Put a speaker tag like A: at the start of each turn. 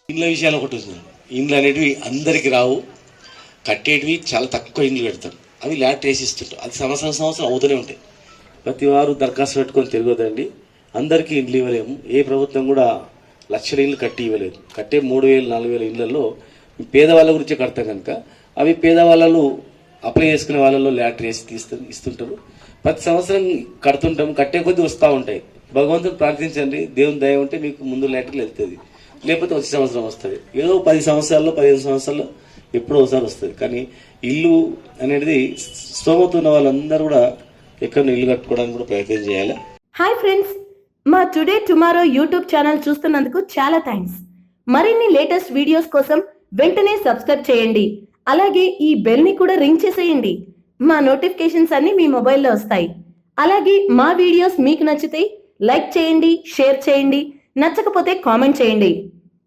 A: ఇండ్ల విషయాలు ఒకటి వస్తుంది. ఇండ్లు అనేటివి అందరికి రావు, కట్టేటివి చాలా తక్కువ ఇండ్లు కడతారు. అవి ల్యాట్ వేసిస్తుంటారు. అది సంవత్సరం అవుతూనే ఉంటాయి. ప్రతి వారు దరఖాస్తు పెట్టుకొని తిరగదండి. అందరికీ ఇండ్లు ఇవ్వలేము. ఏ ప్రభుత్వం కూడా లక్షల ఇండ్లు కట్టి ఇవ్వలేదు. కట్టే 3000 4000 ఇండ్లలో పేదవాళ్ళ గురించే కడతాం కనుక అవి పేదవాళ్ళు అప్లై చేసుకునే వాళ్ళలో ల్యాట్ వేసి ఇస్తుంటారు. ప్రతి సంవత్సరం కడుతుంటాం. కట్టే కొద్దీ వస్తూ ఉంటాయి. భగవంతుని ప్రార్థించండి, దేవుని దయ ఉంటే మీకు ముందు ల్యాటర్లు వెళ్తుంది, లేకపోతే వచ్చే సంవత్సరం వస్తుంది. ఏదో 10 సంవత్సరాల్లో 15 సంవత్సరాల్లో ఎప్పుడో ఒకసారి వస్తుంది. కానీ ఇల్లు అనేది స్తోమత ఉన్న వాళ్ళందరూ కూడా ఎక్కడ ఇల్లు కట్టుకోవడానికి కూడా ప్రయత్నం చేయాలి.
B: హాయ్ ఫ్రెండ్స్, మా టుడే టుమారో యూట్యూబ్ ఛానల్ చూస్తున్నందుకు చాలా థ్యాంక్స్. మరిన్ని లేటెస్ట్ వీడియోస్ కోసం వెంటనే సబ్స్క్రైబ్ చేయండి. అలాగే ఈ బెల్ ని కూడా రింగ్ చేసేయండి. మా నోటిఫికేషన్స్ అన్ని మీ మొబైల్లో వస్తాయి. అలాగే మా వీడియోస్ మీకు నచ్చితే లైక్ చేయండి, షేర్ చేయండి, నచ్చకపోతే కామెంట్ చేయండి.